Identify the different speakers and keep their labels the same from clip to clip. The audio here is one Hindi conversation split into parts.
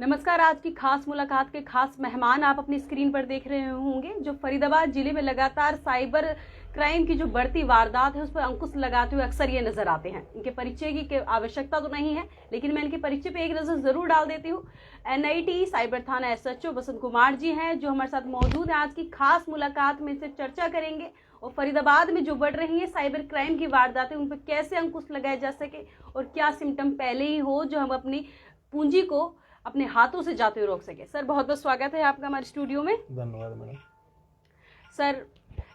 Speaker 1: नमस्कार। आज की खास मुलाकात के खास मेहमान आप अपनी स्क्रीन पर देख रहे होंगे, जो फरीदाबाद जिले में लगातार साइबर क्राइम की जो बढ़ती वारदात है उस पर अंकुश लगाते हुए अक्सर ये नजर आते हैं। इनके परिचय की आवश्यकता तो नहीं है, लेकिन मैं इनके परिचय पे एक नजर जरूर डाल देती हूँ। NIT साइबर थाना SHO बसंत कुमार जी हैं, जो हमारे साथ मौजूद हैं। आज की खास मुलाकात में इनसे चर्चा करेंगे और फरीदाबाद में जो बढ़ रही है साइबर क्राइम की वारदातें, उन पर कैसे अंकुश लगाया जा सके और क्या सिम्टम पहले ही हो जो हम अपनी पूंजी को अपने हाथों से जाते हुए रोक सके। सर, बहुत बहुत स्वागत है आपका हमारे स्टूडियो में।
Speaker 2: धन्यवाद मैडम।
Speaker 1: सर,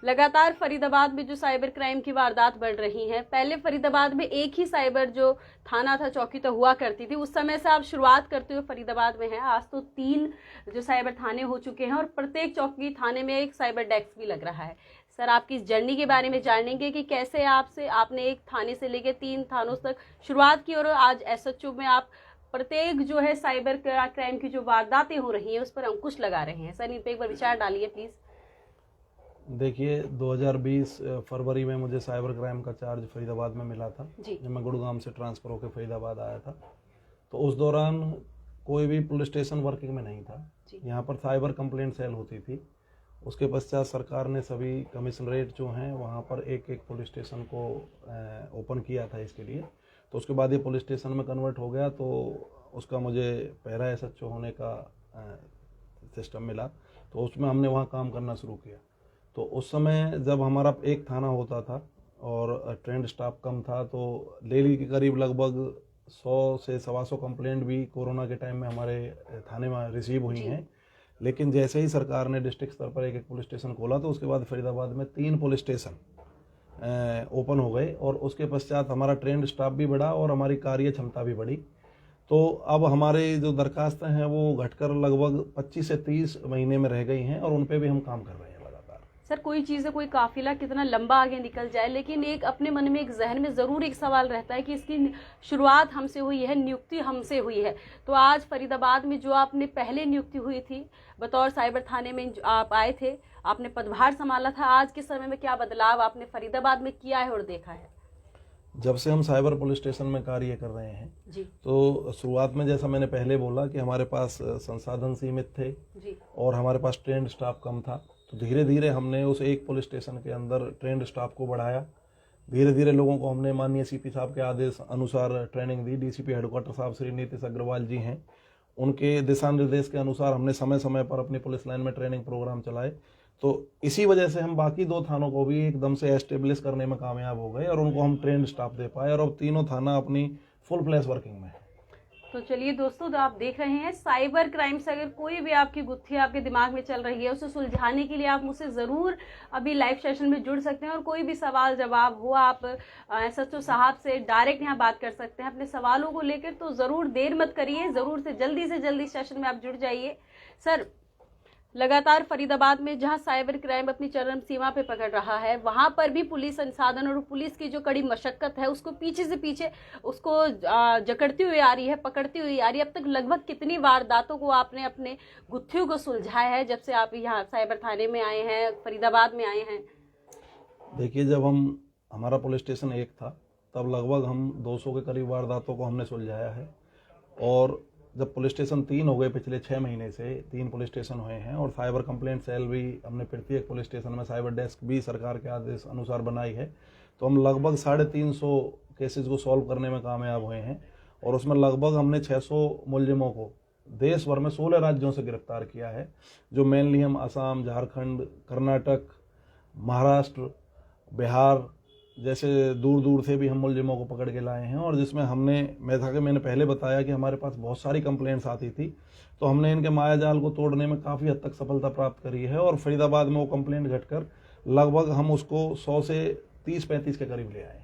Speaker 1: लगातार फरीदाबाद में जो साइबर क्राइम की वारदात बढ़ रही है, पहले फरीदाबाद में एक ही साइबर जो थाना था, चौकी तो हुआ करती थी, उस समय से आप शुरुआत करते हुए फरीदाबाद में हैं। आज तो 3 जो साइबर थाने हो चुके हैं और प्रत्येक चौकी थाने में एक साइबर डेस्क भी लग रहा है। सर, आपकी इस जर्नी के बारे में जानेंगे कि कैसे आपने एक थाने से लेकर 3 थानों तक शुरुआत की और आज SHO में आप प्रत्येक जो है साइबर क्राइम की जो वारदातें हो रही हैं उस पर अंकुश लगा रहे हैं। सर, इन पे एक बार विचार डालिए प्लीज।
Speaker 2: देखिए, 2020 फरवरी में मुझे साइबर क्राइम का चार्ज फरीदाबाद में मिला था, जब मैं गुड़गांव से ट्रांसफ़र होकर फरीदाबाद आया था। तो उस दौरान कोई भी पुलिस स्टेशन वर्किंग में नहीं था। यहाँ पर साइबर कंप्लेंट सेल होती थी। उसके पश्चात सरकार ने सभी कमिश्नरेट जो हैं वहाँ पर एक एक पुलिस स्टेशन को ओपन किया था इसके लिए। तो उसके बाद ये पुलिस स्टेशन में कन्वर्ट हो गया, तो उसका मुझे पैरा SHO होने का सिस्टम मिला। तो उसमें हमने वहाँ काम करना शुरू किया। तो उस समय जब हमारा एक थाना होता था और ट्रेंड स्टाफ कम था, तो डेली के करीब लगभग 100 से 125 कंप्लेंट भी कोरोना के टाइम में हमारे थाने में रिसीव हुई हैं। लेकिन जैसे ही सरकार ने डिस्ट्रिक्ट स्तर पर एक एक पुलिस स्टेशन खोला, तो उसके बाद फरीदाबाद में 3 पुलिस स्टेशन ओपन हो गए और उसके पश्चात हमारा ट्रेंड स्टाफ भी बढ़ा और हमारी कार्य क्षमता भी बढ़ी। तो अब हमारे जो दरखास्तें हैं वो घटकर लगभग 25 से 30 महीने में रह गई हैं और उन पे भी हम काम कर रहे हैं लगातार।
Speaker 1: सर, कोई चीज़ है, कोई काफिला कितना लंबा आगे निकल जाए, लेकिन एक अपने मन में, एक जहन में ज़रूर एक सवाल रहता है कि इसकी शुरुआत हमसे हुई है, नियुक्ति हमसे हुई है। तो आज फरीदाबाद में जो आपने पहले नियुक्ति हुई थी बतौर साइबर थाने में आप आए थे, आपने पदभार संभाला था, आज के समय में क्या बदलाव आपने फरीदाबाद में किया है और देखा है?
Speaker 2: जब से हम साइबर पुलिस स्टेशन में कार्य कर रहे हैं
Speaker 1: जी,
Speaker 2: तो शुरुआत में जैसा मैंने पहले बोला कि हमारे पास संसाधन सीमित थे
Speaker 1: जी,
Speaker 2: और हमारे पास ट्रेंड स्टाफ कम था। तो धीरे धीरे हमने उस एक पुलिस स्टेशन के अंदर ट्रेंड स्टाफ को बढ़ाया। धीरे धीरे लोगों को हमने माननीय CP साहब के आदेश अनुसार ट्रेनिंग दी। DCP हेडक्वार्टर साहब श्री नीतीश अग्रवाल जी हैं, उनके दिशा निर्देश के अनुसार हमने समय समय पर अपनी पुलिस लाइन में ट्रेनिंग प्रोग्राम चलाए। तो इसी वजह से हम बाकी 2 थानों को भी एकदम से एस्टेब्लिश करने में कामयाब हो गए और उनको हम ट्रेंड स्टाफ दे पाए और अब 3 थाना अपनी फुल फ्लैश वर्किंग में है।
Speaker 1: तो चलिए दोस्तों, तो आप देख रहे हैं साइबर क्राइम से अगर कोई भी आपकी गुत्थी आपके दिमाग में चल रही है, उसे सुलझाने के लिए आप मुझसे ज़रूर अभी लाइव सेशन में जुड़ सकते हैं और कोई भी सवाल जवाब हो आप SHO साहब से डायरेक्ट यहाँ बात कर सकते हैं अपने सवालों को लेकर। तो ज़रूर देर मत करिए, ज़रूर से जल्दी सेशन में आप जुड़ जाइए। सर, लगातार फरीदाबाद में जहां साइबर क्राइम अपनी चरम सीमा पे पकड़ रहा है, वहां पर भी पुलिस संसाधन और पुलिस की जो कड़ी मशक्कत है उसको पीछे से पीछे उसको जकड़ती हुई आ रही है, पकड़ती हुई आ रही है। अब तक लगभग कितनी वारदातों को आपने अपने गुत्थियों को सुलझाया है जब से आप यहाँ साइबर थाने में आए हैं, फरीदाबाद में आए हैं?
Speaker 2: देखिए, जब हमारा पुलिस स्टेशन एक था तब लगभग हम 200 के करीब वारदातों को हमने सुलझाया है। और जब पुलिस स्टेशन 3 हो गए, पिछले 6 महीने से 3 पुलिस स्टेशन हुए हैं और साइबर कंप्लेंट सेल भी हमने प्रत्येक पुलिस स्टेशन में साइबर डेस्क भी सरकार के आदेश अनुसार बनाई है। तो हम लगभग 350 केसेस को सॉल्व करने में कामयाब हुए हैं और उसमें लगभग हमने 600 मुलजिमों को देश भर में 16 राज्यों से गिरफ्तार किया है, जो मेनली हम असम, झारखंड, कर्नाटक, महाराष्ट्र, बिहार जैसे दूर दूर से भी हम मुलजिमों को पकड़ के लाए हैं। और जिसमें मैंने पहले बताया कि हमारे पास बहुत सारी कंप्लेंट्स आती थी, तो हमने इनके मायाजाल को तोड़ने में काफ़ी हद तक सफलता प्राप्त करी है और फरीदाबाद में वो कंप्लेंट घटकर लगभग हम उसको 100 से 30-35 के करीब ले आए।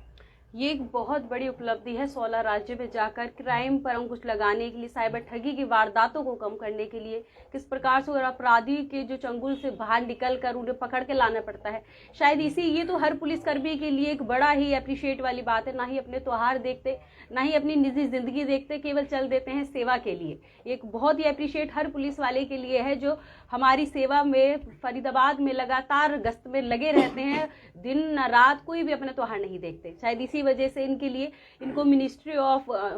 Speaker 1: ये एक बहुत बड़ी उपलब्धि है 16 राज्यों में जाकर क्राइम पर अंकुश लगाने के लिए, साइबर ठगी की वारदातों को कम करने के लिए किस प्रकार से और अपराधी के जो चंगुल से बाहर निकलकर उन्हें पकड़ के लाना पड़ता है। शायद ये तो हर पुलिसकर्मी के लिए एक बड़ा ही अप्रिशिएट वाली बात है। ना ही अपने त्योहार देखते, ना ही अपनी निजी जिंदगी देखते, केवल चल देते हैं सेवा के लिए। एक बहुत ही अप्रिशिएट हर पुलिस वाले के लिए है जो हमारी सेवा में फरीदाबाद में लगातार गश्त में लगे रहते हैं, दिन न रात, कोई भी अपने त्योहार नहीं देखते। शायद इसी इसी वजह से इनके लिए इनको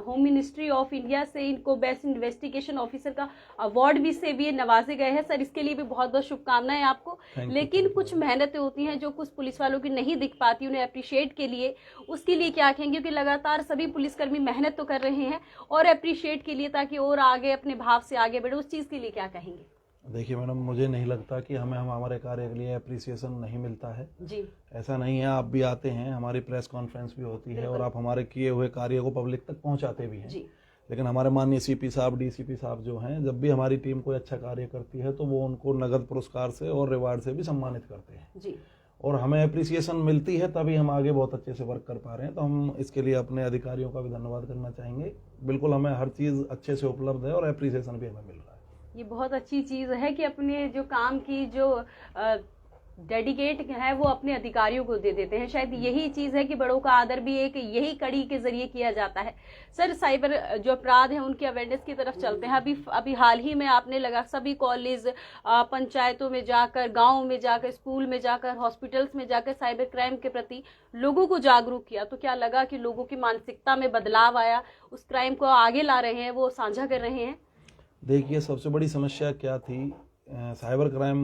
Speaker 1: होम मिनिस्ट्री ऑफ इंडिया से इनको बेस्ट इन्वेस्टिगेशन ऑफिसर का अवार्ड भी नवाजे गए हैं। सर, इसके लिए भी बहुत बहुत शुभकामनाएं आपको। लेकिन कुछ मेहनतें होती हैं जो कुछ पुलिस वालों की नहीं दिख पाती, उन्हें अप्रिशिएट के लिए, उसके लिए क्या कहेंगे? क्योंकि लगातार सभी पुलिसकर्मी मेहनत तो कर रहे हैं और अप्रिशिएट के लिए, ताकि और आगे अपने भाव से आगे बढ़े, उस चीज के लिए क्या कहेंगे?
Speaker 2: देखिए मैडम, मुझे नहीं लगता कि हम हमारे कार्य के लिए अप्रिसिएशन नहीं मिलता है
Speaker 1: जी।
Speaker 2: ऐसा नहीं है। आप भी आते हैं, हमारी प्रेस कॉन्फ्रेंस भी होती है और आप हमारे किए हुए कार्य को पब्लिक तक पहुंचाते भी हैं
Speaker 1: जी।
Speaker 2: लेकिन हमारे माननीय सीपी साहब, डीसीपी साहब जो हैं, जब भी हमारी टीम कोई अच्छा कार्य करती है तो वो उनको नगद पुरस्कार से और रिवार्ड से भी सम्मानित करते हैं
Speaker 1: जी।
Speaker 2: और हमें अप्रिसिएशन मिलती है, तभी हम आगे बहुत अच्छे से वर्क कर पा रहे हैं। तो हम इसके लिए अपने अधिकारियों का भी धन्यवाद करना चाहेंगे। बिल्कुल हमें हर चीज़ अच्छे से उपलब्ध है और अप्रिसिएशन भी हमें मिल रहा है।
Speaker 1: ये बहुत अच्छी चीज है कि अपने जो काम की जो डेडिकेट है वो अपने अधिकारियों को दे देते हैं। शायद यही चीज है कि बड़ों का आदर भी एक यही कड़ी के जरिए किया जाता है। सर, साइबर जो अपराध है उनकी अवेयरनेस की तरफ चलते हैं। अभी हाल ही में आपने लगा सभी कॉलेज, पंचायतों में जाकर, गाँव में जाकर, स्कूल में जाकर, हॉस्पिटल्स में जाकर साइबर क्राइम के प्रति लोगों को जागरूक किया, तो क्या लगा कि लोगों की मानसिकता में बदलाव आया, उस क्राइम को आगे ला रहे हैं, वो साझा कर रहे हैं?
Speaker 2: देखिए, सबसे बड़ी समस्या क्या थी, साइबर क्राइम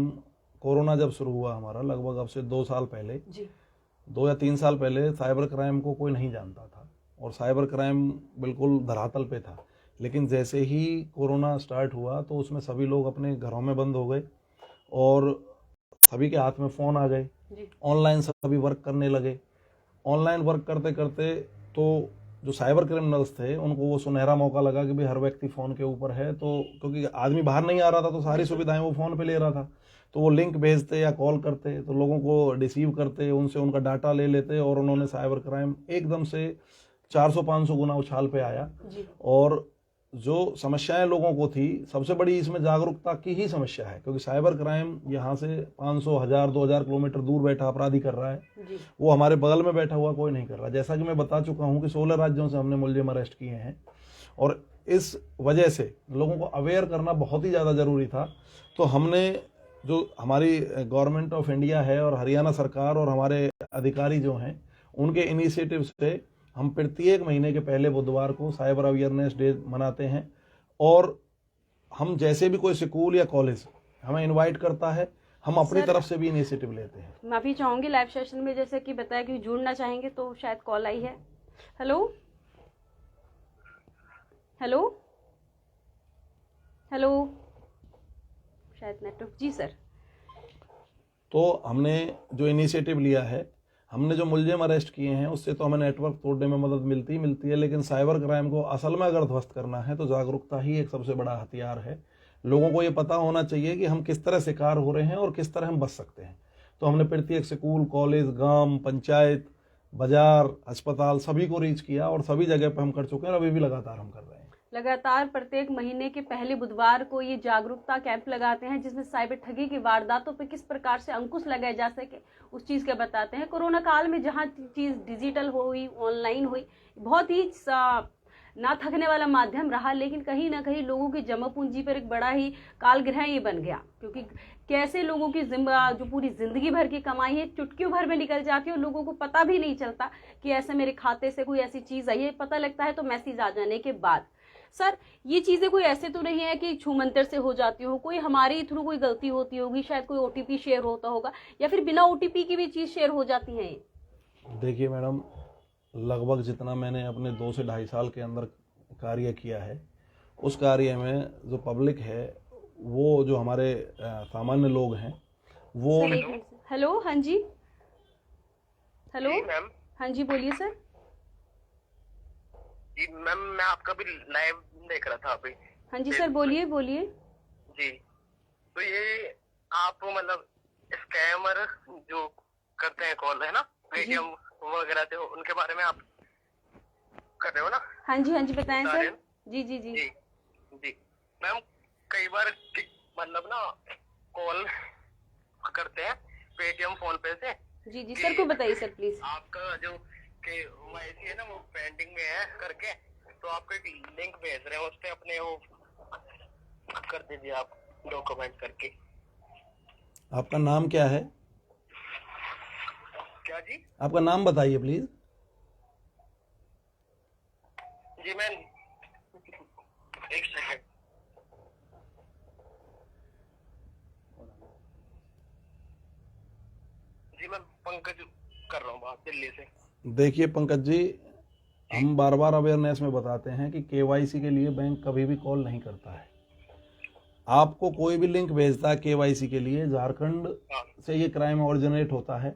Speaker 2: कोरोना जब शुरू हुआ हमारा, लगभग अब से 2 साल पहले जी, 2 या 3 साल पहले साइबर क्राइम को कोई नहीं जानता था और साइबर क्राइम बिल्कुल धरातल पे था। लेकिन जैसे ही कोरोना स्टार्ट हुआ तो उसमें सभी लोग अपने घरों में बंद हो गए और सभी के हाथ में फ़ोन आ गए, ऑनलाइन सभी वर्क करने लगे। ऑनलाइन वर्क करते करते तो जो साइबर क्रिमिनल्स थे उनको वो सुनहरा मौका लगा कि भाई हर व्यक्ति फ़ोन के ऊपर है, तो क्योंकि आदमी बाहर नहीं आ रहा था तो सारी सुविधाएं वो फ़ोन पे ले रहा था, तो वो लिंक भेजते या कॉल करते तो लोगों को डिसीव करते, उनसे उनका डाटा ले लेते और उन्होंने साइबर क्राइम एकदम से 400-500 गुना उछाल पे आया। और जो समस्याएं लोगों को थी, सबसे बड़ी इसमें जागरूकता की ही समस्या है, क्योंकि साइबर क्राइम यहाँ से 500, 1000, 2000 किलोमीटर दूर बैठा अपराधी कर रहा है, वो हमारे बगल में बैठा हुआ कोई नहीं कर रहा। जैसा कि मैं बता चुका हूँ कि 16 राज्यों से हमने मुलजिम अरेस्ट किए हैं और इस वजह से लोगों को अवेयर करना बहुत ही ज़्यादा ज़रूरी था। तो हमने, जो हमारी गवर्नमेंट ऑफ इंडिया है और हरियाणा सरकार और हमारे अधिकारी जो हैं, उनके इनिशिएटिव से हम प्रत्येक महीने के पहले बुधवार को साइबर अवेयरनेस डे मनाते हैं और हम जैसे भी कोई स्कूल या कॉलेज हमें इनवाइट करता है, हम अपनी तरफ से भी इनिशिएटिव लेते हैं।
Speaker 1: माफी चाहूंगी, लाइव सेशन में जैसे कि बताया कि जुड़ना चाहेंगे तो शायद कॉल आई है। हेलो हेलो हेलो, शायद नेटवर्क। जी सर।
Speaker 2: तो हमने जो इनिशिएटिव लिया है, हमने जो मुलजिम अरेस्ट किए हैं, उससे तो हमें नेटवर्क तोड़ने में मदद मिलती है, लेकिन साइबर क्राइम को असल में अगर ध्वस्त करना है तो जागरूकता ही एक सबसे बड़ा हथियार है। लोगों को ये पता होना चाहिए कि हम किस तरह शिकार हो रहे हैं और किस तरह हम बच सकते हैं। तो हमने प्रत्येक स्कूल, कॉलेज, गांव, पंचायत, बाजार, अस्पताल सभी को रीच किया और सभी जगह पर हम कर चुके हैं और अभी भी लगातार हम कर रहे हैं।
Speaker 1: लगातार प्रत्येक महीने के पहले बुधवार को ये जागरूकता कैंप लगाते हैं, जिसमें साइबर ठगी की वारदातों पर किस प्रकार से अंकुश लगाया जा सके उस चीज़ का बताते हैं। कोरोना काल में जहाँ चीज़ डिजिटल हुई, ऑनलाइन हुई, बहुत ही ना थकने वाला माध्यम रहा, लेकिन कहीं ना कहीं लोगों की जमा पूंजी पर एक बड़ा ही कालगृह ये बन गया, क्योंकि कैसे लोगों की जो पूरी जिंदगी भर की कमाई है चुटकियों भर में निकल जाती है और लोगों को पता भी नहीं चलता कि ऐसे मेरे खाते से कोई ऐसी चीज़ आई है। पता लगता है तो मैसेज आ जाने के बाद। सर, ये चीज़ें कोई ऐसे तो नहीं है कि छूमंतर से हो जाती हो, कोई हमारे थ्रू कोई गलती होती होगी, शायद कोई ओटीपी शेयर होता होगा या फिर बिना ओटीपी की भी चीज़ शेयर हो जाती है?
Speaker 2: देखिए मैडम, लगभग जितना मैंने अपने 2 से 2.5 साल के अंदर कार्य किया है, उस कार्य में जो पब्लिक है, वो जो हमारे सामान्य लोग हैं, वो।
Speaker 1: हेलो, हाँ जी, हेलो हाँ जी, बोलिए सर।
Speaker 3: जी मैम, मैं आपका भी लाइव देख रहा था अभी।
Speaker 1: हाँ जी सर, बोलिए बोलिए।
Speaker 3: जी, तो ये आप मतलब स्कैमर जो करते हैं कॉल, है ना, पेटीएम वगैरह थे, उनके बारे में आप कर रहे हो ना?
Speaker 1: हाँ जी बताएं सर। जी जी जी
Speaker 3: जी जी मैम, कई बार मतलब ना कॉल करते हैं पेटीएम, फोन पे से।
Speaker 1: जी सर को बताइए सर प्लीज।
Speaker 3: आपका जो KYC है ना, वो पेंडिंग में है करके, तो आपको एक लिंक भेज रहे हैं, उस पे अपने वो कर दीजिए आप डॉक्यूमेंट करके।
Speaker 2: आपका नाम क्या है?
Speaker 3: क्या जी?
Speaker 2: आपका नाम बताइए प्लीज।
Speaker 3: जी मैं, एक सेकंड। जी मैं पंकज कर रहा हूँ बात दिल्ली से।
Speaker 2: देखिए पंकज जी, हम बार बार अवेयरनेस में बताते हैं कि केवाईसी के लिए बैंक कभी भी कॉल नहीं करता है। आपको कोई भी लिंक भेजता है केवाईसी के लिए, झारखंड
Speaker 3: हाँ
Speaker 2: से ये क्राइम ऑरिजिनेट होता है।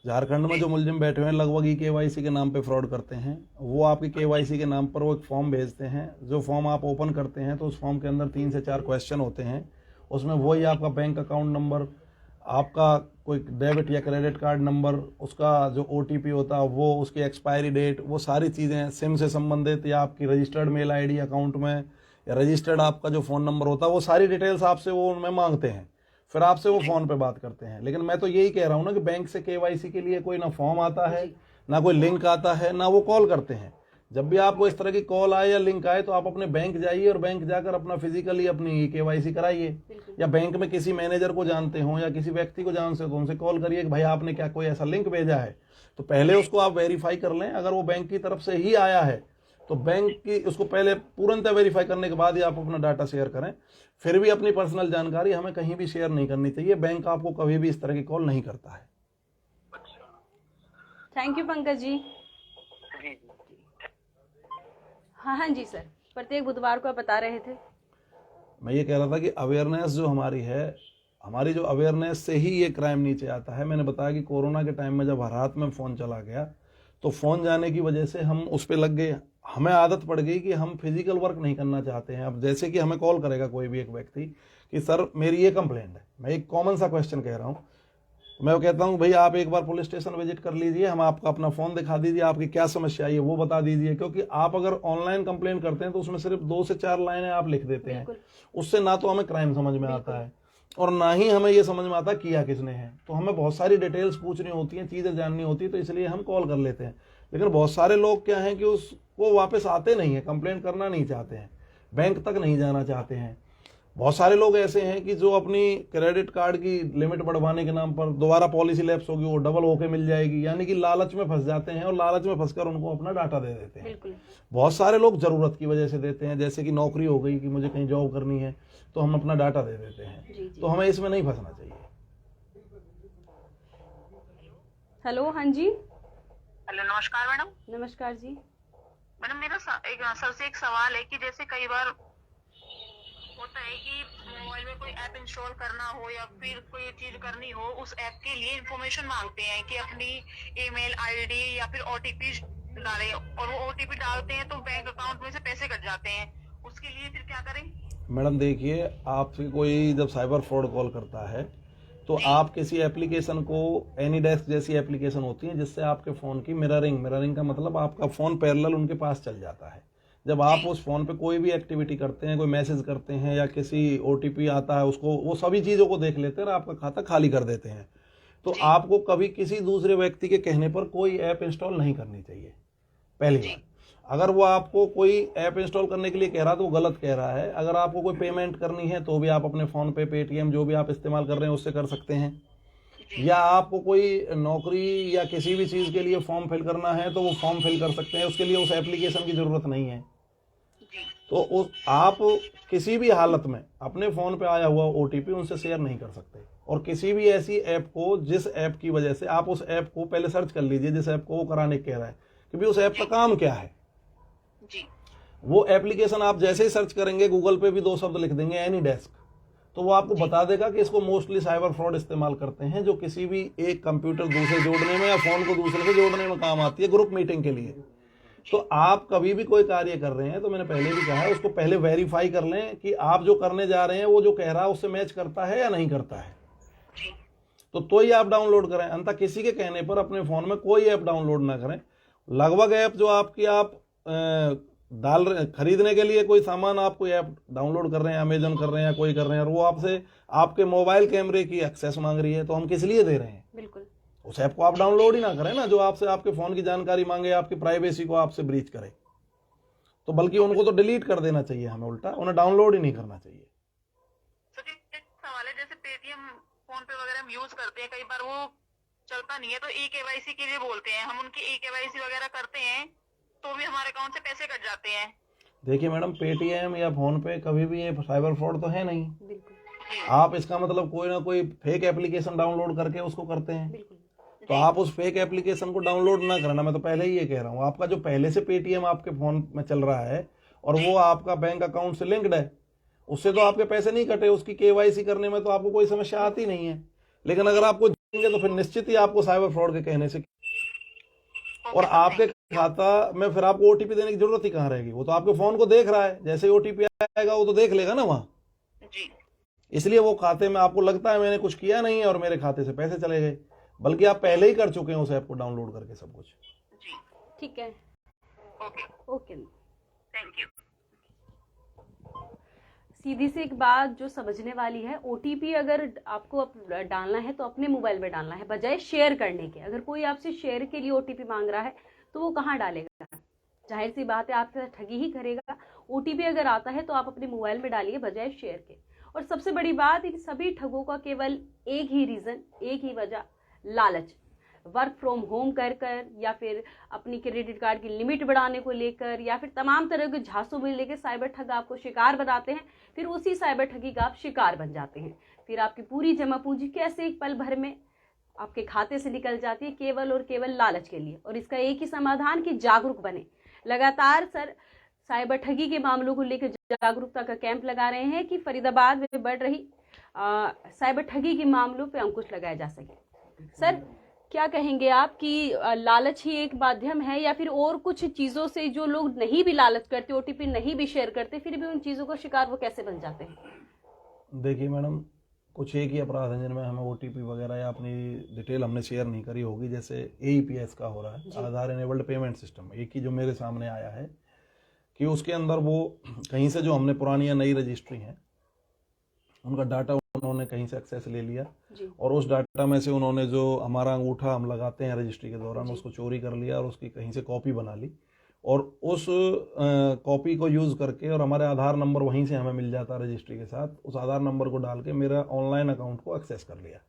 Speaker 2: झारखंड में जो मुलजिम बैठे हुए हैं लगभग ई केवाईसी के नाम पे फ्रॉड करते हैं। वो आपकी केवाईसी के नाम पर वो एक फॉर्म भेजते हैं। जो फॉर्म आप ओपन करते हैं तो उस फॉर्म के अंदर 3 से 4 क्वेश्चन होते हैं। उसमें वही आपका बैंक अकाउंट नंबर, आपका कोई डेबिट या क्रेडिट कार्ड नंबर, उसका जो ओटीपी होता है वो, उसकी एक्सपायरी डेट, वो सारी चीज़ें, सिम से संबंधित या आपकी रजिस्टर्ड मेल आईडी अकाउंट में या रजिस्टर्ड आपका जो फ़ोन नंबर होता है, वो सारी डिटेल्स आपसे वो उनमें मांगते हैं। फिर आपसे वो फ़ोन पे बात करते हैं। लेकिन मैं तो यही कह रहा हूँ ना कि बैंक से केवाईसी के लिए कोई ना फॉर्म आता है, ना कोई लिंक आता है, ना वो कॉल करते हैं। जब भी आपको इस तरह की कॉल आए या लिंक आए तो आप अपने बैंक जाइए और बैंक जाकर अपना फिजिकली अपनी केवाईसी कराइए। या बैंक में किसी मैनेजर को जानते हो या किसी व्यक्ति को जानते हो तो उनसे कॉल करिए कि भाई आपने क्या कोई ऐसा लिंक भेजा है, तो पहले उसको आप वेरीफाई कर लें। अगर वो बैंक की तरफ से ही आया है तो बैंक की उसको पहले पूर्णतः वेरीफाई करने के बाद ही आप अपना डाटा शेयर करें। फिर भी अपनी पर्सनल जानकारी हमें कहीं भी शेयर नहीं करनी चाहिए। बैंक आपको कभी भी इस तरह की कॉल नहीं करता है।
Speaker 1: Thank you Pankaj ji.
Speaker 3: जी।
Speaker 1: हाँ जी सर, प्रत्येक बुधवार को आप बता रहे थे।
Speaker 2: मैं ये कह रहा था कि अवेयरनेस जो हमारी है, हमारी जो अवेयरनेस से ही ये क्राइम नीचे आता है। मैंने बताया कि कोरोना के टाइम में जब हर हाथ में फ़ोन चला गया तो फ़ोन जाने की वजह से हम उस पर लग गए। हमें आदत पड़ गई कि हम फिजिकल वर्क नहीं करना चाहते हैं। अब जैसे कि हमें कॉल करेगा कोई भी एक व्यक्ति कि सर मेरी ये कंप्लेंट है, मैं एक कॉमन सा क्वेश्चन कह रहा हूँ, मैं कहता हूँ भैया आप एक बार पुलिस स्टेशन विजिट कर लीजिए, हम आपको अपना फ़ोन दिखा दीजिए, आपकी क्या समस्या है वो बता दीजिए। क्योंकि आप अगर ऑनलाइन कंप्लेन करते हैं तो उसमें सिर्फ 2 से 4 लाइनें आप लिख देते हैं। उससे ना तो हमें क्राइम समझ में आता है और ना ही हमें ये समझ में आता किया किसने है। तो हमें बहुत सारी डिटेल्स पूछनी होती हैं, चीज़ें जाननी होती है, तो इसलिए हम कॉल कर लेते हैं। लेकिन बहुत सारे लोग क्या हैं कि उसको वापस आते नहीं है, कंप्लेन करना नहीं चाहते हैं, बैंक तक नहीं जाना चाहते हैं। बहुत सारे लोग ऐसे हैं कि जो अपनी क्रेडिट कार्ड की लिमिट बढ़वाने के नाम पर दोबारा पॉलिसी लैप्स होगी वो डबल होके मिल जाएगी, यानी कि लालच में फंस जाते हैं और लालच में फंसकर उनको अपना डाटा दे देते हैं। बहुत सारे लोग जरूरत की वजह से देते हैं, जैसे कि नौकरी हो गई कि मुझे कहीं जॉब करनी है तो हम अपना डाटा दे देते हैं। तो हमें इसमें नहीं फंसना चाहिए।
Speaker 1: हेलो, हाँ जी।
Speaker 4: हेलो, नमस्कार मैडम।
Speaker 1: नमस्कार जी।
Speaker 4: मैडम मेरा सर से एक सवाल है कि जैसे कई बार होता है कि मोबाइल में कोई ऐप इंस्टॉल करना हो या फिर कोई चीज करनी हो, उस ऐप के लिए इंफॉर्मेशन मांगते हैं कि अपनी ईमेल आईडी या फिर ओटीपी डालें, और वो ओटीपी डालते हैं तो बैंक अकाउंट में से पैसे कट जाते हैं। उसके लिए फिर क्या करें? मैडम
Speaker 2: देखिए, आपसे कोई जब साइबर फ्रॉड कॉल करता है तो आप किसी एप्लीकेशन को, एनीडेस्क जैसी एप्लीकेशन होती है जिससे आपके फ़ोन की मिररिंग का मतलब आपका फ़ोन पैरेलल उनके पास चल जाता है। जब आप उस फ़ोन पे कोई भी एक्टिविटी करते हैं, कोई मैसेज करते हैं या किसी ओटीपी आता है, उसको वो सभी चीज़ों को देख लेते हैं और आपका खाता खाली कर देते हैं। तो आपको कभी किसी दूसरे व्यक्ति के कहने पर कोई ऐप इंस्टॉल नहीं करनी चाहिए, पहली बात। अगर वो आपको कोई ऐप इंस्टॉल करने के लिए कह रहा है तो वो गलत कह रहा है। अगर आपको कोई पेमेंट करनी है तो भी आप अपने फ़ोन पे पेटीएम जो भी आप इस्तेमाल कर रहे हैं उससे कर सकते हैं। या आपको कोई नौकरी या किसी भी चीज़ के लिए फॉर्म फिल करना है तो वो फॉर्म फिल कर सकते हैं, उसके लिए उस एप्लीकेशन की ज़रूरत नहीं है। तो आप किसी भी हालत में अपने फ़ोन पे आया हुआ ओटीपी उनसे शेयर नहीं कर सकते। और किसी भी ऐसी ऐप को, जिस ऐप की वजह से आप उस ऐप को पहले सर्च कर लीजिए, जिस ऐप को वो कराने कह रहा है कि भाई उस ऐप का काम क्या है। वो एप्लीकेशन आप जैसे ही सर्च करेंगे, गूगल पे भी 2 शब्द लिख देंगे एनीडेस्क, तो वो आपको बता देगा कि इसको मोस्टली साइबर फ्रॉड इस्तेमाल करते हैं, जो किसी भी एक कंप्यूटर दूसरे जोड़ने में या फ़ोन को दूसरे से जोड़ने में काम आती है, ग्रुप मीटिंग के लिए। तो आप कभी भी कोई कार्य कर रहे हैं तो मैंने पहले भी कहा है, उसको पहले वेरीफाई कर लें कि आप जो करने जा रहे हैं वो जो कह रहा है उससे मैच करता है या नहीं करता है, तो ही आप डाउनलोड करें। अंततः किसी के कहने पर अपने फ़ोन में कोई ऐप डाउनलोड ना करें। लगभग ऐप जो आपकी आप खरीदने के लिए कोई सामान, आप कोई ऐप डाउनलोड कर रहे हैं, अमेजन कर रहे हैं, कोई कर रहे हैं, और वो आपसे आपके मोबाइल कैमरे की एक्सेस मांग रही है, तो हम किस लिए दे रहे हैं? बिल्कुल, उस ऐप को आप डाउनलोड ही ना करें ना, जो आपसे आपके फ़ोन की जानकारी मांगे, आपकी प्राइवेसी को आपसे ब्रीच करे। तो बल्कि उनको तो डिलीट कर देना चाहिए हमें, उल्टा उन्हें डाउनलोड ही नहीं करना चाहिए।
Speaker 4: सवाल है, जैसे पेटीएम, फोन पे वगैरह हम यूज करते हैं, कई बार वो चलता नहीं है तो ई केवाईसी के लिए बोलते हैं, हम उनकी ई केवाईसी वगैरह करते हैं तो भी हमारे अकाउंट से पैसे कट जाते हैं।
Speaker 2: देखिए मैडम, पेटीएम या फोन पे कभी भी ये साइबर फ्रॉड तो है नहीं।
Speaker 1: बिल्कुल
Speaker 2: आप इसका मतलब कोई ना कोई फेक एप्लीकेशन डाउनलोड करके उसको करते हैं।
Speaker 1: बिल्कुल।
Speaker 2: तो आप उस फेक एप्लीकेशन को डाउनलोड ना करना, मैं तो पहले ही ये कह रहा हूँ। आपका जो पहले से पेटीएम आपके फोन में चल रहा है और वो आपका बैंक अकाउंट से लिंक्ड है, उससे तो आपके पैसे नहीं कटे, उसकी केवाईसी करने में तो आपको कोई समस्या आती नहीं है। लेकिन अगर आपको देंगे तो फिर निश्चित ही आपको साइबर फ्रॉड के कहने से और आपके खाता में फिर आपको ओटीपी देने की जरूरत ही कहाँ रहेगी। वो तो आपके फोन को देख रहा है, जैसे ही ओटीपी आएगा वो तो देख लेगा ना वहां।
Speaker 4: जी।
Speaker 2: इसलिए वो खाते में आपको लगता है मैंने कुछ किया नहीं है और मेरे खाते से पैसे चले गए, बल्कि आप पहले ही कर चुके हैं उस ऐप को डाउनलोड करके सब कुछ।
Speaker 4: जी
Speaker 1: ठीक है,
Speaker 4: ओके
Speaker 1: ओके।
Speaker 4: Thank you.
Speaker 1: सीधी सी एक बात जो समझने वाली है, ओटीपी अगर आपको डालना है तो अपने मोबाइल में डालना है, बजाय शेयर करने के। अगर कोई आपसे शेयर के लिए ओटीपी मांग रहा है तो वो कहाँ डालेगा? जाहिर सी बात है आपके साथ ठगी ही करेगा। ओटीपी अगर आता है तो आप अपने मोबाइल में डालिए बजाय शेयर के। और सबसे बड़ी बात, इन सभी ठगों का केवल एक ही रीजन, एक ही वजह, लालच। वर्क फ्रॉम होम कर कर या फिर अपनी क्रेडिट कार्ड की लिमिट बढ़ाने को लेकर या फिर तमाम तरह के झांसों में लेकर साइबर ठग आपको शिकार बनाते हैं। फिर उसी साइबर ठगी का आप शिकार बन जाते हैं। फिर आपकी पूरी जमा पूंजी कैसे एक पल भर में आपके खाते से निकल जाती है, केवल और केवल लालच के लिए। और इसका एक ही समाधान कि जागरूक बने। लगातार सर साइबर ठगी के मामलों को लेकर जागरूकता का कैंप लगा रहे हैं कि फरीदाबाद में बढ़ रही साइबर ठगी के मामलों पर अंकुश लगाया जा सके। सर क्या कहेंगे आप कि लालच ही एक माध्यम है या फिर और कुछ चीजों से जो लोग नहीं भी लालच करते, ओटीपी नहीं भी शेयर करते, फिर भी उन चीजों का शिकार वो कैसे बन जाते हैं?
Speaker 2: देखिए मैडम, कुछ एक ही अपराध हैं जिनमें हमें ओटीपी वगैरह या अपनी डिटेल हमने शेयर नहीं करी होगी। जैसे एईपीएस का हो रहा है, आधार इनेबल्ड पेमेंट सिस्टम। एक ही जो मेरे सामने आया है कि उसके अंदर वो कहीं से जो हमने पुरानी या नई रजिस्ट्री है उनका डाटा उन्होंने कहीं से एक्सेस ले लिया और उस डाटा में से उन्होंने जो हमारा अंगूठा हम लगाते हैं रजिस्ट्री के दौरान उसको चोरी कर लिया और उसकी कहीं से कॉपी बना ली और उस कॉपी को यूज़ करके, और हमारे आधार नंबर वहीं से हमें मिल जाता है रजिस्ट्री के साथ, उस आधार नंबर को डाल के मेरा ऑनलाइन अकाउंट को एक्सेस कर लिया।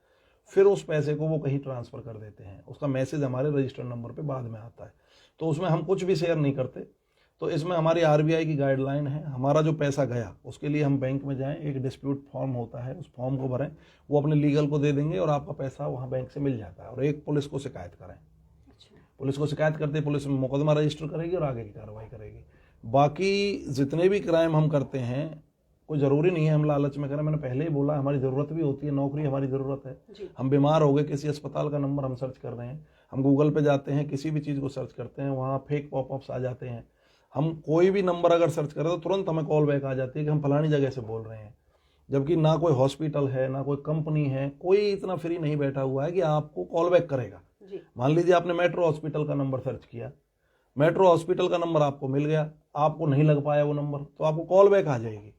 Speaker 2: फिर उस पैसे को वो कहीं ट्रांसफ़र कर देते हैं। उसका मैसेज हमारे रजिस्टर्ड नंबर पे बाद में आता है। तो उसमें हम कुछ भी शेयर नहीं करते। तो इसमें हमारी आरबीआई की गाइडलाइन है, हमारा जो पैसा गया उसके लिए हम बैंक में जाएं, एक डिस्प्यूट फॉर्म होता है, उस फॉर्म को भरें, वो अपने लीगल को दे देंगे और आपका पैसा वहाँ बैंक से मिल जाता है। और एक पुलिस को शिकायत करें। पुलिस को शिकायत करते पुलिस में मुकदमा रजिस्टर करेगी और आगे की कार्रवाई करेगी। बाकी जितने भी क्राइम हम करते हैं, कोई ज़रूरी नहीं है हम लालच में करें। मैंने पहले ही बोला हमारी ज़रूरत भी होती है, नौकरी हमारी ज़रूरत है। हम बीमार हो गए, किसी अस्पताल का नंबर हम सर्च कर रहे हैं, हम गूगल पे जाते हैं, किसी भी चीज़ को सर्च करते हैं, वहाँ फेक पॉपअप्स आ जाते हैं। हम कोई भी नंबर अगर सर्च करें तो तुरंत हमें कॉल बैक आ जाती है कि हम फलानी जगह से बोल रहे हैं। जबकि ना कोई हॉस्पिटल है, ना कोई कंपनी है, कोई इतना फ्री नहीं बैठा हुआ है कि आपको कॉल बैक करेगा। मान लीजिए आपने मेट्रो हॉस्पिटल का नंबर सर्च किया, मेट्रो हॉस्पिटल का नंबर आपको मिल गया, आपको नहीं लग पाया वो नंबर, तो आपको कॉल बैक आ जाएगी।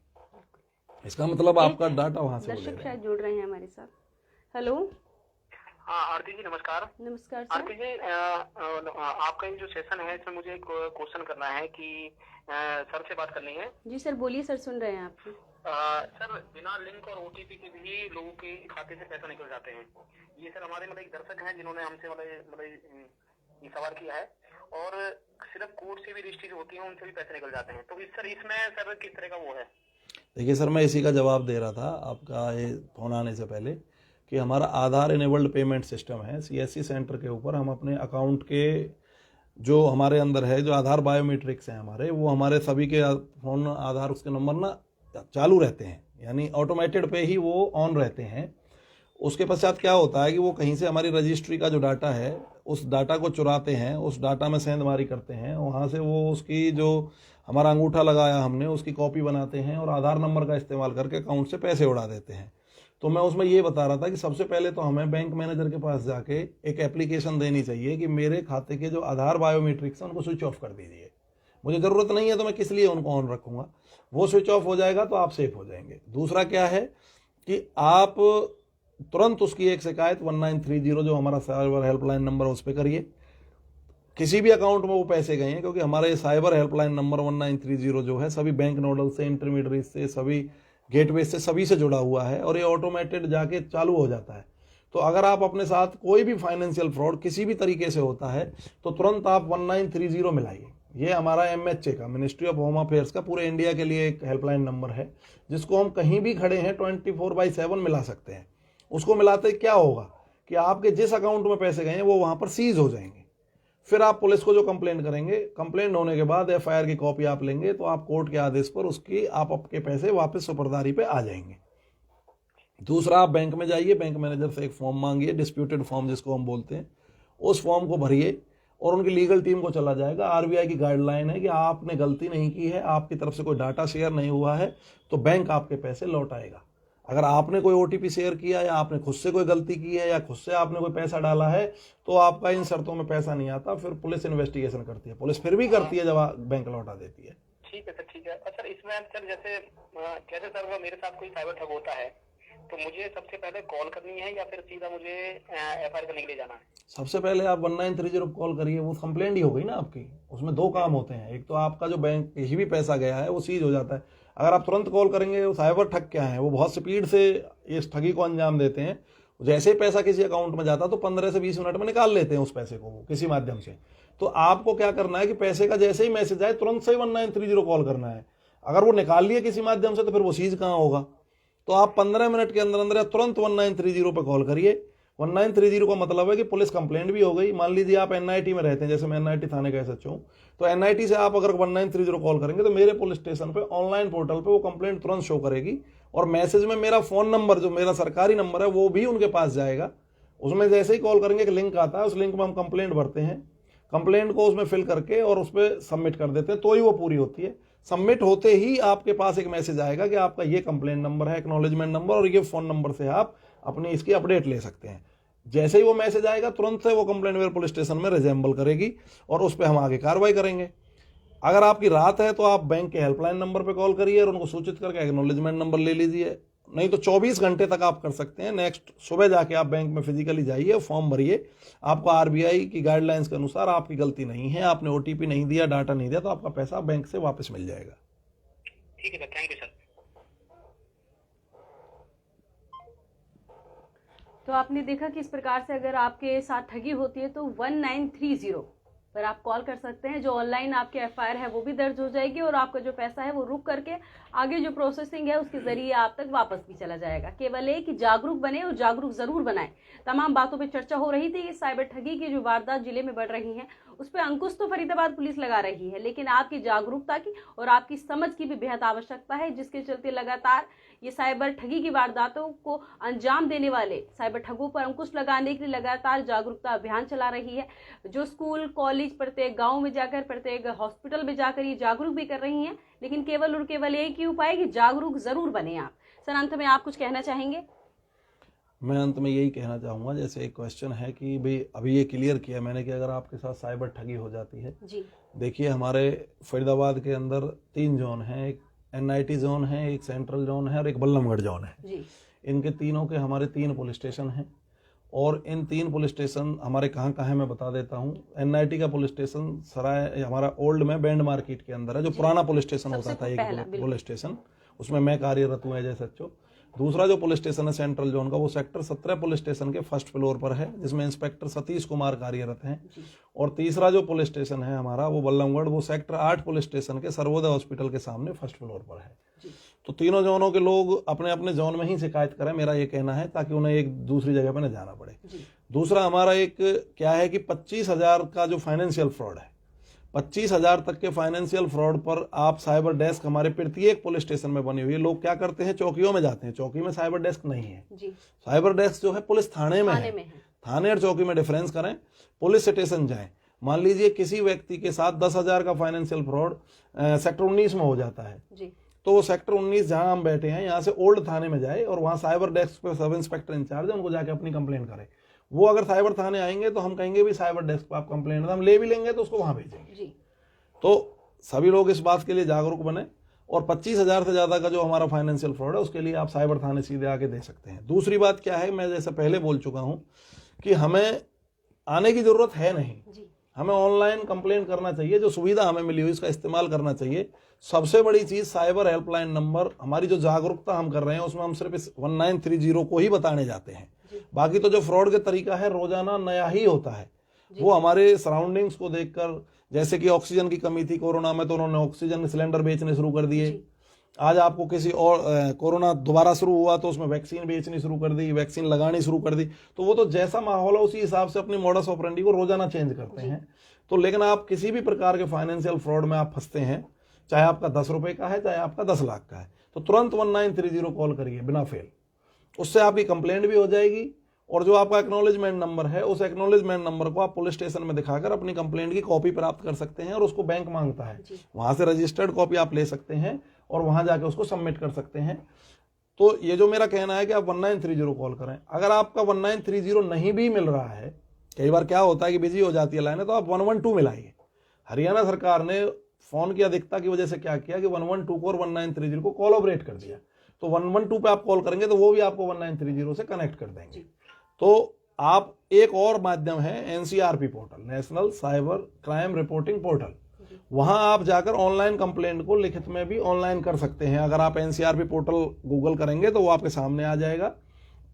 Speaker 2: इसका मतलब आपका डाटा वहां से
Speaker 1: दर्शक शायद जुड़ रहे हैं हमारे साथ। हेलो।
Speaker 3: हाँ आरती जी नमस्कार।
Speaker 1: नमस्कार
Speaker 3: आरती जी, आपका ये जो सेशन है इसमें मुझे एक क्वेश्चन करना है कि सर से बात करनी है।
Speaker 1: जी सर बोलिए, सर सुन रहे हैं आपकी।
Speaker 3: सर बिना लिंक और ओटीपी के भी लोगों के खाते से पैसा निकल जाते हैं। ये सर हमारे एक दर्शक हैं जिन्होंने हमसे ये सवाल किया है, और सिर्फ कोर्ट से भी रजिस्ट्री होती है उनसे भी पैसे निकल जाते हैं। तो इसमें सर किस तरह का वो है?
Speaker 2: देखिए सर, मैं इसी का जवाब दे रहा था आपका ये फोन आने से पहले कि हमारा आधार इनेबल्ड पेमेंट सिस्टम है। सीएससी सेंटर के ऊपर हम अपने अकाउंट के जो हमारे अंदर है, जो आधार बायोमेट्रिक्स हैं हमारे, वो हमारे सभी के फोन आधार उसके नंबर ना चालू रहते हैं, यानी ऑटोमेटेड पे ही वो ऑन रहते हैं। उसके पश्चात क्या होता है कि वो कहीं से हमारी रजिस्ट्री का जो डाटा है उस डाटा को चुराते हैं, उस डाटा में सेंधमारी करते हैं, वहाँ से वो उसकी जो हमारा अंगूठा लगाया हमने उसकी कॉपी बनाते हैं और आधार नंबर का इस्तेमाल करके अकाउंट से पैसे उड़ा देते हैं। तो मैं उसमें ये बता रहा था कि सबसे पहले तो हमें बैंक मैनेजर के पास जाके एक एप्लीकेशन देनी चाहिए कि मेरे खाते के जो आधार बायोमेट्रिक्स हैं उनको स्विच ऑफ कर दीजिए। मुझे ज़रूरत नहीं है तो मैं किस लिए उनको ऑन रखूँगा। वो स्विच ऑफ हो जाएगा तो आप सेफ हो जाएंगे। दूसरा क्या है कि आप तुरंत उसकी एक शिकायत 1930 जो हमारा साइबर हेल्पलाइन नंबर है उस पर करिए। किसी भी अकाउंट में वो पैसे गए हैं, क्योंकि हमारे साइबर हेल्पलाइन नंबर 1930 जो है सभी बैंक नोडल से, इंटरमीडिएट से, सभी गेटवे से, सभी से जुड़ा हुआ है और ये ऑटोमेटेड जाके चालू हो जाता है। तो अगर आप अपने साथ कोई भी फाइनेंशियल फ्रॉड किसी भी तरीके से होता है तो तुरंत आप 1930 मिलाइए। ये हमारा MHA का, मिनिस्ट्री ऑफ होम अफेयर्स का, पूरे इंडिया के लिए एक हेल्पलाइन नंबर है जिसको हम कहीं भी खड़े हैं 24/7 मिला सकते हैं। उसको मिलाते क्या होगा कि आपके जिस अकाउंट में पैसे गए हैं वो वहां पर सीज हो जाएंगे। फिर आप पुलिस को जो कंप्लेंट करेंगे, कंप्लेंट होने के बाद FIR की कॉपी आप लेंगे तो आप कोर्ट के आदेश पर उसकी आप आपके पैसे वापस सुपरदारी पे आ जाएंगे। दूसरा, आप बैंक में जाइए, बैंक मैनेजर से एक फॉर्म मांगिए, डिस्प्यूटेड फॉर्म जिसको हम बोलते हैं, उस फॉर्म को भरिए और उनकी लीगल टीम को चला जाएगा। RBI की गाइडलाइन है कि आपने गलती नहीं की है, आपकी तरफ से कोई डाटा शेयर नहीं हुआ है तो बैंक आपके पैसे लौटाएगा। अगर आपने कोई OTP शेयर किया या आपने खुद से कोई गलती की है या खुद से आपने कोई पैसा डाला है तो आपका इन शर्तों में पैसा नहीं आता। फिर पुलिस इन्वेस्टिगेशन करती है, पुलिस फिर भी करती है जब बैंक लौटा देती है।
Speaker 3: ठीक है सर, ठीक है। सर इसमें सर जैसे सर वो मेरे साथ कोई साइबर ठग होता है तो मुझे सबसे पहले कॉल करनी है या फिर सीधा मुझे FIR करने के लिए जाना है? सबसे
Speaker 2: पहले आप 1930 कॉल करिए, वो कंप्लेंट ही हो गई ना आपकी। उसमें 2 काम होते हैं, एक तो आपका जो बैंक कहीं भी पैसा गया है वो सीज हो जाता है। अगर आप तुरंत कॉल करेंगे, वो साइबर ठग क्या है, वो बहुत स्पीड से इस ठगी को अंजाम देते हैं। जैसे ही पैसा किसी अकाउंट में जाता तो 15 से 20 मिनट में निकाल लेते हैं उस पैसे को वो किसी माध्यम से। तो आपको क्या करना है कि पैसे का जैसे ही मैसेज आए तुरंत से 1930 कॉल करना है। अगर वो निकाल लिए किसी माध्यम से तो फिर वो सीज कहाँ होगा। तो आप 15 मिनट के अंदर अंदर तुरंत 1930 पे कॉल करिए। 1930 का मतलब है कि पुलिस कंप्लेंट भी हो गई। मान लीजिए आप NIT में रहते हैं, जैसे मैं NIT थाने का SHO हूँ, तो NIT से आप अगर 1930 कॉल करेंगे तो मेरे पुलिस स्टेशन पे ऑनलाइन पोर्टल पे वो कंप्लेंट तुरंत शो करेगी और मैसेज में मेरा फोन नंबर, जो मेरा सरकारी नंबर है, वो भी उनके पास जाएगा। उसमें जैसे ही कॉल करेंगे एक लिंक आता है, उस लिंक में हम कंप्लेंट भरते हैं, कंप्लेंट को उसमें फिल करके और उस पर सबमिट कर देते हैं तो ही वो पूरी होती है। सबमिट होते ही आपके पास एक मैसेज आएगा कि आपका ये कंप्लेंट नंबर है, एक्नॉलेजमेंट नंबर, और ये फोन नंबर से आप अपनी इसकी अपडेट ले सकते हैं। जैसे ही वो मैसेज आएगा तुरंत से वो कंप्लेंट मेरे पुलिस स्टेशन में रिजेंबल करेगी और उस पर हम आगे कार्रवाई करेंगे। अगर आपकी रात है तो आप बैंक के हेल्पलाइन नंबर पे कॉल करिए और उनको सूचित करके एक्नॉलेजमेंट नंबर ले लीजिए। नहीं तो 24 घंटे तक आप कर सकते हैं। नेक्स्ट सुबह जाके आप बैंक में फिजिकली जाइए, फॉर्म भरिए। आपको RBI की गाइडलाइंस के अनुसार आपकी गलती नहीं है, आपने OTP नहीं दिया, डाटा नहीं दिया, तो आपका पैसा बैंक से वापस मिल जाएगा।
Speaker 3: ठीक है सर, थैंक यू सर।
Speaker 1: तो आपने देखा कि इस प्रकार से अगर आपके साथ ठगी होती है तो 1930 पर आप कॉल कर सकते हैं। जो ऑनलाइन आपके FIR है वो भी दर्ज हो जाएगी और आपका जो पैसा है वो रुक करके आगे जो प्रोसेसिंग है उसके जरिए आप तक वापस भी चला जाएगा। केवल ये कि जागरूक बने और जागरूक जरूर बनाएं। तमाम बातों पे चर्चा हो रही थी कि साइबर ठगी की जो वारदात जिले में बढ़ रही हैं उस पर अंकुश तो फरीदाबाद पुलिस लगा रही है, लेकिन आपकी जागरूकता की और आपकी समझ की भी बेहद आवश्यकता है, जिसके चलते लगातार ये साइबर ठगी की वारदातों को अंजाम देने वाले साइबर ठगों पर अंकुश लगाने के लिए लगातार जागरूकता अभियान चला रही है। जो स्कूल, कॉलेज, प्रत्येक गांव में जाकर, प्रत्येक हॉस्पिटल में जाकर ये जागरूक भी कर रही हैं, लेकिन केवल और केवल एक ही उपाय कि जागरूक जरूर बने आप। सर, अंत में आप कुछ कहना चाहेंगे?
Speaker 2: मैं अंत में यही कहना चाहूँगा, जैसे एक क्वेश्चन है कि भाई अभी ये क्लियर किया मैंने कि अगर आपके साथ साइबर ठगी हो जाती है
Speaker 1: जी,
Speaker 2: देखिए हमारे फरीदाबाद के अंदर 3 जोन हैं, एक NIT जोन है, एक सेंट्रल जोन है और एक बल्लमगढ़ जोन है
Speaker 1: जी।
Speaker 2: इनके तीनों के हमारे 3 पुलिस स्टेशन हैं और इन 3 पुलिस स्टेशन हमारे कहाँ है मैं बता देता हूँ। NIT का पुलिस स्टेशन सराय हमारा ओल्ड में बैंड मार्केट के अंदर है, जो पुराना पुलिस स्टेशन होता था एक पुलिस स्टेशन, उसमें मैं कार्यरत हूँ एज SHO। दूसरा जो पुलिस स्टेशन है सेंट्रल जोन का, वो सेक्टर 17 पुलिस स्टेशन के फर्स्ट फ्लोर पर है, जिसमें इंस्पेक्टर सतीश कुमार कार्यरत हैं। और तीसरा जो पुलिस स्टेशन है हमारा वो बल्लमगढ़, वो सेक्टर 8 पुलिस स्टेशन के सर्वोदय हॉस्पिटल के सामने फर्स्ट फ्लोर पर है। तो तीनों जोनों के लोग अपने अपने जोन में ही शिकायत करें, मेरा ये कहना है, ताकि उन्हें एक दूसरी जगह पर न जाना पड़े। दूसरा हमारा एक क्या है कि 25,000 का जो फाइनेंशियल फ्रॉड है, 25,000 तक के फाइनेंशियल फ्रॉड पर आप साइबर डेस्क हमारे प्रत्येक पुलिस स्टेशन में बनी हुई है। लोग क्या करते हैं, चौकियों में जाते हैं, चौकी में साइबर डेस्क नहीं है जी। साइबर डेस्क जो है पुलिस थाने में है। थाने और चौकी में डिफरेंस करें, पुलिस स्टेशन जाएं। मान लीजिए किसी व्यक्ति के साथ 10,000 का फाइनेंशियल फ्रॉड सेक्टर 19 में हो जाता है जी। तो वो सेक्टर 19 जहां हम बैठे हैं यहाँ से ओल्ड थाने में जाए और वहां साइबर डेस्क पे सब इंस्पेक्टर इंचार्ज है, उनको जाके अपनी कंप्लेंट करें। वो अगर साइबर थाने आएंगे तो हम कहेंगे भी साइबर डेस्क पर आप कंप्लेंट, हम ले भी लेंगे तो उसको वहां भेजेंगे जी। तो सभी लोग इस बात के लिए जागरूक बने और 25,000 से ज्यादा का जो हमारा फाइनेंशियल फ्रॉड है उसके लिए आप साइबर थाने सीधे आके दे सकते हैं। दूसरी बात क्या है, मैं जैसे पहले बोल चुका हूं कि हमें आने की जरूरत है नहीं, हमें ऑनलाइन कंप्लेंट करना चाहिए। जो सुविधा हमें मिली हुई इसका इस्तेमाल करना चाहिए। सबसे बड़ी चीज साइबर हेल्पलाइन नंबर, हमारी जो जागरूकता हम कर रहे हैं उसमें हम सिर्फ इस 1930 को ही बताने जाते हैं। बाकी तो जो फ्रॉड का तरीका है रोजाना नया ही होता है। वो हमारे सराउंडिंग्स को देखकर, जैसे कि ऑक्सीजन की कमी थी कोरोना में, तो उन्होंने ऑक्सीजन सिलेंडर बेचने शुरू कर दिए। आज आपको किसी और कोरोना दोबारा शुरू हुआ तो उसमें वैक्सीन बेचनी शुरू कर दी, वैक्सीन लगानी शुरू कर दी। तो वो तो जैसा माहौल है उसी हिसाब से अपनी मॉडस ऑपरेंडी को रोजाना चेंज करते हैं। तो लेकिन आप किसी भी प्रकार के फाइनेंशियल फ्रॉड में आप फंसते हैं, चाहे आपका 10 रुपए का है, चाहे आपका 10 लाख का है, तो तुरंत 1930 कॉल करिए बिना फेल। उससे आपकी कंप्लेंट भी हो जाएगी, और जो आपका एक्नॉलेजमेंट नंबर है, उस एक्नॉलेजमेंट नंबर को आप पुलिस स्टेशन में दिखाकर अपनी कंप्लेंट की कॉपी प्राप्त कर सकते हैं, और उसको बैंक मांगता है, वहां से रजिस्टर्ड कॉपी आप ले सकते हैं और वहां जाके उसको सबमिट कर सकते हैं। तो ये जो मेरा कहना है कि आप 1930 कॉल करें। अगर आपका 1930 नहीं भी मिल रहा है, कई बार क्या होता है कि बिजी हो जाती है लाइन, तो आप 112 मिलाइए। हरियाणा सरकार ने फोन की अधिकता की वजह से क्या किया कि 112 को और 1930 को कोलैबोरेट कर दिया। तो 112 पे आप कॉल करेंगे तो वो भी आपको 1930 से कनेक्ट कर देंगे। तो आप एक और माध्यम है NCRP portal, national cyber crime reporting portal, वहां आप जाकर ऑनलाइन कंप्लेंट को लिखित में भी ऑनलाइन कर सकते हैं। अगर आप एनसीआरपी पोर्टल गूगल करेंगे तो वो आपके सामने आ जाएगा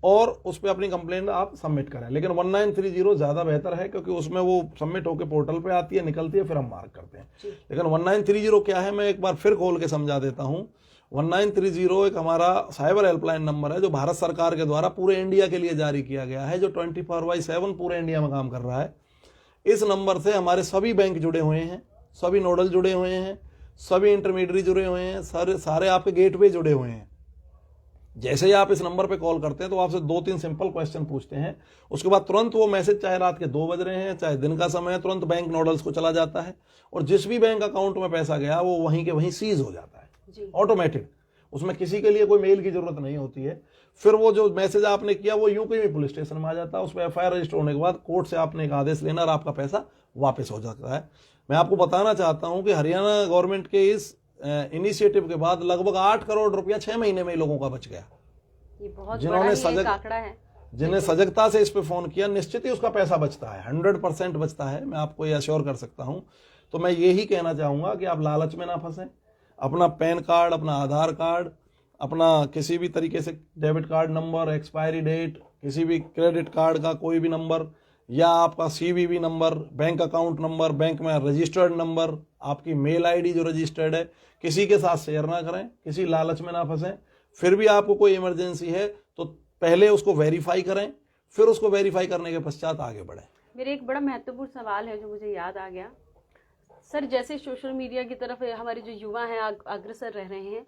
Speaker 2: और उस पर अपनी कंप्लेंट आप सबमिट करें। लेकिन 1930 ज्यादा बेहतर है, क्योंकि उसमें वो सबमिट होकर पोर्टल पे आती है, निकलती है, फिर हम मार्क करते हैं। लेकिन 1930 क्या है, मैं एक बार फिर खोल के समझा देता हूं। 1930 एक हमारा साइबर हेल्पलाइन नंबर है जो भारत सरकार के द्वारा पूरे इंडिया के लिए जारी किया गया है, जो 24/7 पूरे इंडिया में काम कर रहा है। इस नंबर से हमारे सभी बैंक जुड़े हुए हैं, सभी नोडल जुड़े हुए हैं, सभी इंटरमीडिएट जुड़े हुए हैं, सारे आपके गेटवे जुड़े हुए हैं। जैसे ही आप इस नंबर पे कॉल करते हैं तो आपसे 2-3 सिंपल क्वेश्चन पूछते हैं, उसके बाद तुरंत वो मैसेज, चाहे रात के 2 बज रहे हैं चाहे दिन का समय है, तुरंत बैंक नोडल्स को चला जाता है और जिस भी बैंक अकाउंट में पैसा गया वो वहीं के वहीं सीज हो जाता है ऑटोमेटिक। उसमें किसी के लिए कोई मेल की जरूरत नहीं होती है। फिर वो जो मैसेज आपने किया वो यूं कहीं भी पुलिस स्टेशन में आ जाता है, उस पर एफआईआर रजिस्टर होने के बाद कोर्ट से आपने एक आदेश लेना और आपका पैसा वापस हो जाता है। मैं आपको बताना चाहता हूं कि हरियाणा गवर्नमेंट के इस इनिशिएटिव के बाद लगभग 8 करोड़ रुपया 6 महीने में लोगों का बच गया।
Speaker 1: ये बहुत
Speaker 2: जिन्होंने
Speaker 1: बड़ा आंकड़ा है।
Speaker 2: जिन्हें सजगता से इस पे फोन किया, निश्चित ही उसका पैसा बचता है, 100% बचता है, मैं आपको ये अश्योर कर सकता हूं। तो मैं यही कहना चाहूंगा कि आप लालच में ना फंसें। अपना पैन कार्ड, अपना आधार कार्ड, अपना किसी भी तरीके से debit card number, expiry date, किसी भी क्रेडिट कार्ड का कोई भी नंबर, या आपका CVV number, bank account number, bank में रजिस्टर्ड नंबर, आपकी मेल आईडी जो रजिस्टर्ड है, किसी के साथ शेयर ना करें, किसी लालच में ना फंसें। फिर भी आपको कोई इमरजेंसी है तो पहले उसको वेरीफाई करें, फिर उसको वेरीफाई करने के पश्चात आगे बढ़ें।
Speaker 1: मेरे एक बड़ा महत्वपूर्ण सवाल है जो मुझे याद आ गया सर, जैसे सोशल मीडिया की तरफ हमारे जो युवा हैं अग्रसर रह रहे हैं,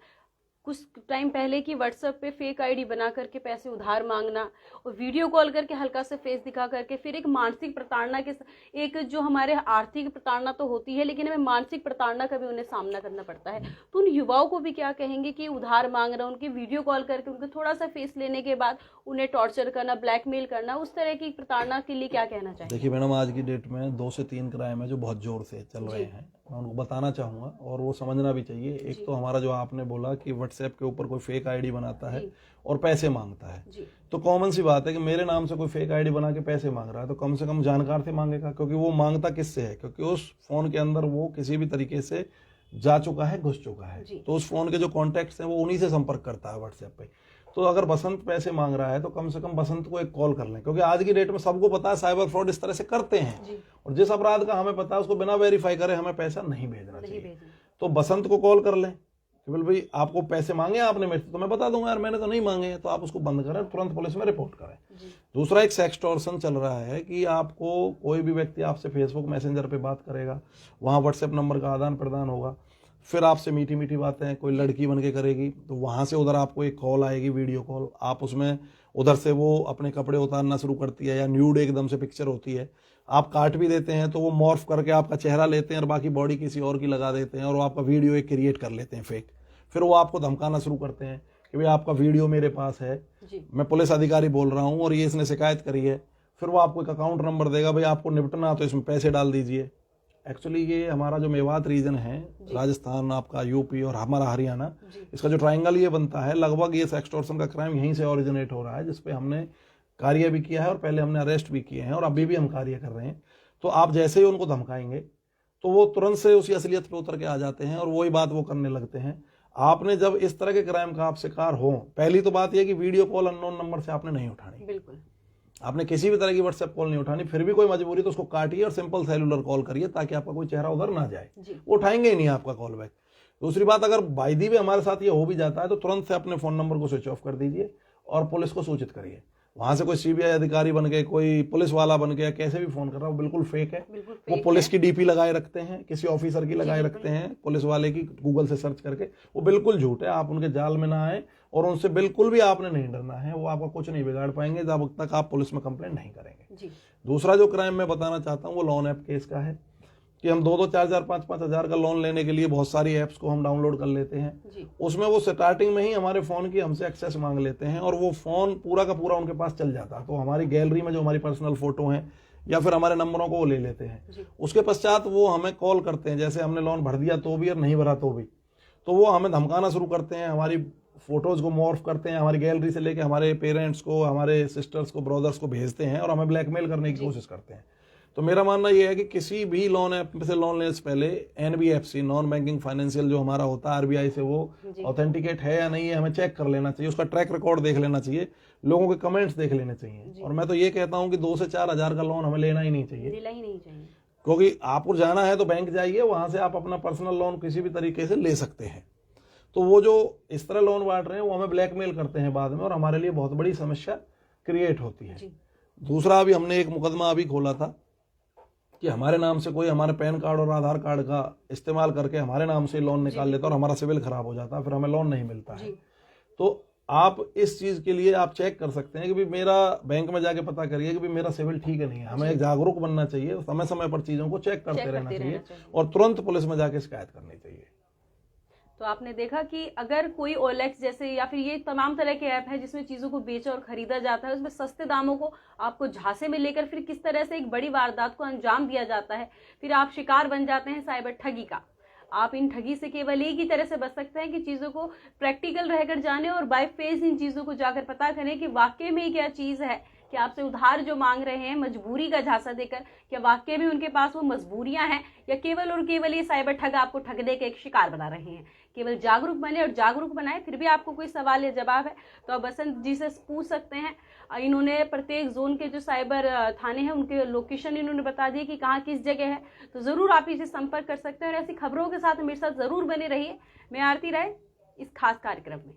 Speaker 1: कुछ टाइम पहले की व्हाट्सएप पे फेक आईडी बना करके पैसे उधार मांगना और वीडियो कॉल करके हल्का सा फेस दिखा करके फिर एक मानसिक प्रताड़ना के, एक जो हमारे आर्थिक प्रताड़ना तो होती है लेकिन हमें मानसिक प्रताड़ना का भी उन्हें सामना करना पड़ता है। तो उन युवाओं को भी क्या कहेंगे कि उधार मांग रहा, उनके वीडियो कॉल करके उनको थोड़ा सा फेस लेने के बाद उन्हें टॉर्चर करना, ब्लैकमेल करना, उस तरह की प्रताड़ना के लिए क्या कहना चाहिए?
Speaker 2: देखिए मैडम, आज की डेट में 2 से 3 क्राइम है जो बहुत जोर से चल रहे हैं, मैं उनको बताना चाहूंगा और वो समझना भी चाहिए। एक तो हमारा जो आपने बोला कि व्हाट्सएप के ऊपर कोई फेक आईडी बनाता है और पैसे मांगता है, तो कॉमन सी बात है कि मेरे नाम से कोई फेक आईडी बना के पैसे मांग रहा है तो कम से कम जानकार से मांगेगा, क्योंकि वो मांगता किससे है, क्योंकि उस फोन के अंदर वो किसी भी तरीके से जा चुका है, घुस चुका है, तो उस फोन के जो कॉन्टेक्ट्स हैं वो उन्हीं से संपर्क करता है व्हाट्सएप पे। तो अगर बसंत पैसे मांग रहा है तो कम से कम बसंत को एक कॉल कर लें, क्योंकि आज की डेट में सबको पता है साइबर फ्रॉड इस तरह से करते हैं और जिस अपराध का हमें पता है उसको बिना वेरीफाई करे हमें पैसा नहीं भेजना चाहिए। तो बसंत को कॉल कर लें कि बोल भाई आपको पैसे मांगे आपने मेरे से, तो मैं बता दूंगा यार मैंने तो नहीं मांगे, तो आप उसको बंद करें, तुरंत पुलिस में रिपोर्ट करें। दूसरा एक सेक्सटॉर्शन चल रहा है कि आपको कोई भी व्यक्ति आपसे फेसबुक मैसेंजर पे बात करेगा, वहां व्हाट्सएप नंबर का आदान प्रदान होगा, फिर आपसे मीठी मीठी बातें कोई लड़की बन के करेगी, तो वहां से उधर आपको एक कॉल आएगी, वीडियो कॉल, आप उसमें उधर से वो अपने कपड़े उतारना शुरू करती है या न्यूड एकदम से पिक्चर होती है, आप काट भी देते हैं तो वो मॉर्फ करके आपका चेहरा लेते हैं और बाकी बॉडी किसी और की लगा देते हैं और वो आपका वीडियो एक क्रिएट कर लेते हैं फेक। फिर वो आपको धमकाना शुरू करते हैं कि भाई आपका वीडियो मेरे पास है, मैं पुलिस अधिकारी बोल रहा हूँ और ये इसने शिकायत करी है। फिर वो आपको एक अकाउंट नंबर देगा, भाई आपको निपटना तो इसमें पैसे डाल दीजिए। एक्चुअली ये हमारा जो मेवात रीजन है, राजस्थान, आपका यूपी और हमारा हरियाणा, इसका जो ट्रायंगल ये बनता है, लगभग ये सेक्सटॉर्शन का क्राइम यहीं से ओरिजिनेट हो रहा है, जिसपे हमने कार्य भी किया है और पहले हमने अरेस्ट भी किए हैं और अभी भी हम कार्य कर रहे हैं। तो आप जैसे ही उनको धमकाएंगे तो वो तुरंत से उसी असलियत पे उतर के आ जाते हैं और वही बात वो करने लगते हैं। आपने जब इस तरह के क्राइम का आप शिकार हो, पहली तो बात यह कि वीडियो कॉल अननोन नंबर से आपने नहीं उठानी।
Speaker 1: बिल्कुल।
Speaker 2: आपने किसी भी तरह की व्हाट्सएप कॉल नहीं उठानी, फिर भी कोई मजबूरी तो उसको काटिए और सिंपल सेलुलर कॉल करिए ताकि आपका कोई चेहरा उधर ना जाए, वो उठाएंगे ही नहीं आपका कॉल बैक। दूसरी बात, अगर बाई दी भी हमारे साथ ये हो भी जाता है तो तुरंत से अपने फ़ोन नंबर को स्विच ऑफ कर दीजिए और पुलिस को सूचित करिए। वहां से कोई सीबीआई अधिकारी बन गए, कोई पुलिस वाला बन गया, कैसे भी फोन कर रहा है, वो बिल्कुल फेक है। वो पुलिस की डीपी लगाए रखते हैं, किसी ऑफिसर की लगाए रखते हैं, पुलिस वाले की गूगल से सर्च करके, वो बिल्कुल झूठ है। आप उनके जाल में ना आए और उनसे बिल्कुल भी आपने नहीं डरना है, वो आपका कुछ नहीं बिगाड़ पाएंगे जब तक आप पुलिस में कंप्लेंट नहीं करेंगे। दूसरा जो क्राइम मैं बताना चाहता हूँ वो लोन ऐप केस का है कि हम 2-2, 4-4, 5-5 हज़ार का लोन लेने के लिए बहुत सारी ऐप्स को हम डाउनलोड कर लेते हैं। उसमें वो स्टार्टिंग में ही हमारे फ़ोन की हमसे एक्सेस मांग लेते हैं और वो फ़ोन पूरा का पूरा उनके पास चल जाता है। तो हमारी गैलरी में जो हमारी पर्सनल फ़ोटो हैं या फिर हमारे नंबरों को वो ले लेते हैं। उसके पश्चात वो हमें कॉल करते हैं, जैसे हमने लोन भर दिया तो भी और नहीं भरा तो भी, तो वो हमें धमकाना शुरू करते हैं, हमारी फ़ोटोज़ को मॉर्फ करते हैं, हमारी गैलरी से लेके हमारे पेरेंट्स को, हमारे सिस्टर्स को, ब्रदर्स को भेजते हैं और हमें ब्लैकमेल करने की कोशिश करते हैं। तो मेरा मानना यह है कि किसी भी लोन ऐप से लोन लेने से पहले NBFC, नॉन बैंकिंग फाइनेंशियल जो हमारा होता है RBI से, वो ऑथेंटिकेट है या नहीं है हमें चेक कर लेना चाहिए, उसका ट्रैक रिकॉर्ड देख लेना चाहिए, लोगों के कमेंट्स देख लेने चाहिए। और मैं तो ये कहता हूँ कि 2 से 4 हज़ार का लोन हमें लेना ही नहीं चाहिए, क्योंकि आपको जाना है तो बैंक जाइए, वहां से आप अपना पर्सनल लोन किसी भी तरीके से ले सकते हैं। तो वो जो इस तरह लोन बांट रहे हैं वो हमें ब्लैकमेल करते हैं बाद में और हमारे लिए बहुत बड़ी समस्या क्रिएट होती है। दूसरा, अभी हमने एक मुकदमा अभी खोला था कि हमारे नाम से कोई हमारे पैन कार्ड और आधार कार्ड का इस्तेमाल करके हमारे नाम से लोन निकाल लेता और हमारा सिविल खराब हो जाता है, फिर हमें लोन नहीं मिलता है। तो आप इस चीज के लिए आप चेक कर सकते हैं कि भी मेरा बैंक में जाके पता करिए कि भी मेरा सिविल ठीक है नहीं है। हमें जागरूक बनना चाहिए, समय समय पर चीजों को चेक करते रहना चाहिए और तुरंत पुलिस में जाके शिकायत करनी चाहिए।
Speaker 1: तो आपने देखा कि अगर कोई OLX जैसे या फिर ये तमाम तरह के ऐप है जिसमें चीज़ों को बेचा और खरीदा जाता है, उसमें सस्ते दामों को आपको झांसे में लेकर फिर किस तरह से एक बड़ी वारदात को अंजाम दिया जाता है, फिर आप शिकार बन जाते हैं साइबर ठगी का। आप इन ठगी से केवल एक ही तरह से बच सकते हैं कि चीज़ों को प्रैक्टिकल रहकर जाने और बाय फेस इन चीज़ों को जाकर पता करें कि वाकई में क्या चीज़ है, कि आपसे उधार जो मांग रहे हैं मजबूरी का झांसा देकर, क्या वाकई में उनके पास वो मजबूरियां हैं या केवल और केवल ये साइबर ठग आपको ठगने के एक शिकार बना रहे हैं। केवल जागरूक बने और जागरूक बनाए। फिर भी आपको कोई सवाल या जवाब है तो आप बसंत जी से पूछ सकते हैं। इन्होंने प्रत्येक जोन के जो साइबर थाने हैं उनके लोकेशन इन्होंने बता दिए कि कहाँ किस जगह है, तो ज़रूर आप इसे संपर्क कर सकते हैं और ऐसी खबरों के साथ मेरे साथ ज़रूर बने रहिए। मैं आरती राय इस खास कार्यक्रम में।